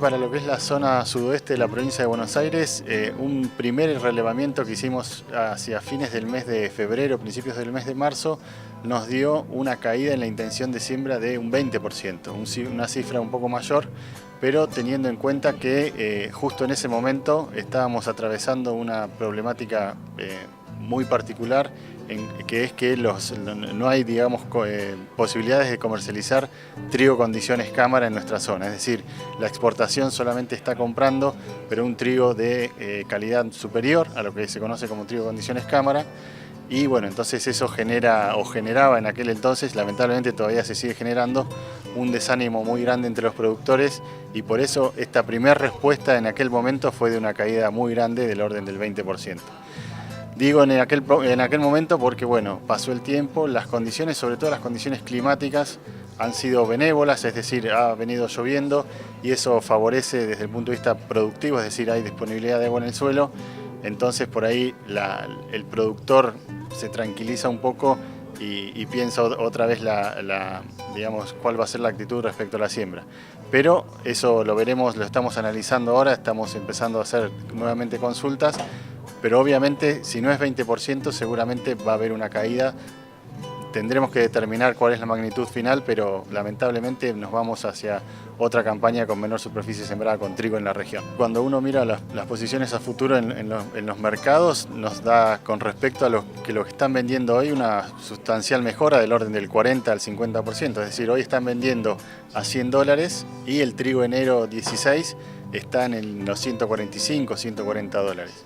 Para lo que es la zona sudoeste de la provincia de Buenos Aires, un primer relevamiento que hicimos hacia fines del mes de febrero, principios del mes de marzo, nos dio una caída en la intención de siembra de un 20%, una cifra un poco mayor, pero teniendo en cuenta que justo en ese momento estábamos atravesando una problemática muy particular, que es que no hay, digamos, posibilidades de comercializar trigo condiciones cámara en nuestra zona. Es decir, la exportación solamente está comprando, pero un trigo de calidad superior a lo que se conoce como trigo condiciones cámara. Y bueno, entonces eso generaba en aquel entonces, lamentablemente todavía se sigue generando, un desánimo muy grande entre los productores, y por eso esta primera respuesta en aquel momento fue de una caída muy grande del orden del 20%. Digo en aquel momento porque bueno, pasó el tiempo, las condiciones, sobre todo las condiciones climáticas, han sido benévolas, es decir, ha venido lloviendo y eso favorece desde el punto de vista productivo, es decir, hay disponibilidad de agua en el suelo, entonces por ahí el productor se tranquiliza un poco y piensa otra vez digamos, cuál va a ser la actitud respecto a la siembra. Pero eso lo veremos, lo estamos analizando ahora, estamos empezando a hacer nuevamente consultas, pero obviamente si no es 20% seguramente va a haber una caída. Tendremos que determinar cuál es la magnitud final, pero lamentablemente nos vamos hacia otra campaña con menor superficie sembrada con trigo en la región. Cuando uno mira las posiciones a futuro en los mercados, nos da con respecto a lo que están vendiendo hoy una sustancial mejora del orden del 40 al 50%. Es decir, hoy están vendiendo a $100 y el trigo enero 16 está en los 145, 140 dólares.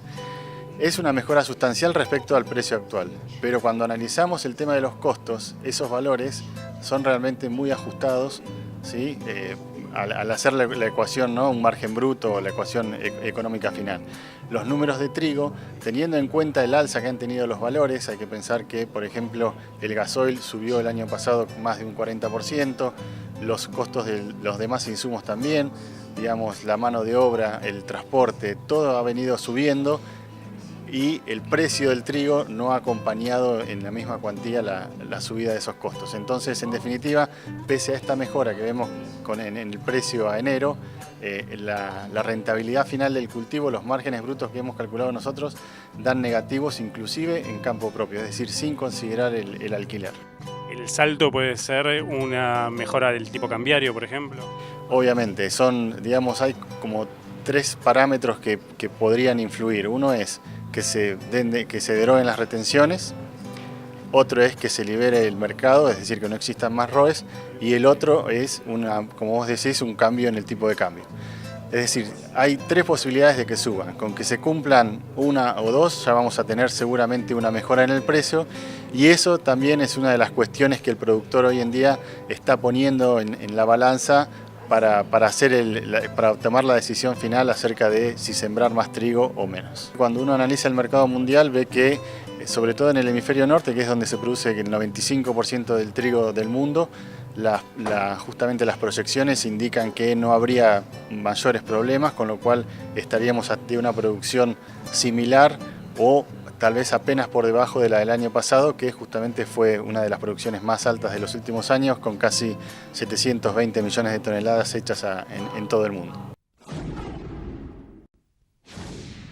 Es una mejora sustancial respecto al precio actual, pero cuando analizamos el tema de los costos, esos valores son realmente muy ajustados, ¿sí? Al hacer la ecuación, ¿no? Un margen bruto o la ecuación económica final. Los números de trigo, teniendo en cuenta el alza que han tenido los valores, hay que pensar que, por ejemplo, el gasoil subió el año pasado más de un 40%, los costos de los demás insumos también, digamos, la mano de obra, el transporte, todo ha venido subiendo, y el precio del trigo no ha acompañado en la misma cuantía la subida de esos costos. Entonces, en definitiva, pese a esta mejora que vemos en el precio a enero, la rentabilidad final del cultivo, los márgenes brutos que hemos calculado nosotros, dan negativos inclusive en campo propio, es decir, sin considerar el alquiler. ¿El salto puede ser una mejora del tipo cambiario, por ejemplo? Obviamente, digamos, hay como tres parámetros que podrían influir. Uno es que se deroguen las retenciones, otro es que se libere el mercado, es decir, que no existan más ROEs, y el otro es, como vos decís, un cambio en el tipo de cambio. Es decir, hay tres posibilidades de que suban. Con que se cumplan una o dos ya vamos a tener seguramente una mejora en el precio, y eso también es una de las cuestiones que el productor hoy en día está poniendo en la balanza para tomar la decisión final acerca de si sembrar más trigo o menos. Cuando uno analiza el mercado mundial ve que, sobre todo en el hemisferio norte, que es donde se produce el 95% del trigo del mundo, justamente las proyecciones indican que no habría mayores problemas, con lo cual estaríamos ante una producción similar o tal vez apenas por debajo de la del año pasado, que justamente fue una de las producciones más altas de los últimos años, con casi 720 millones de toneladas hechas en todo el mundo.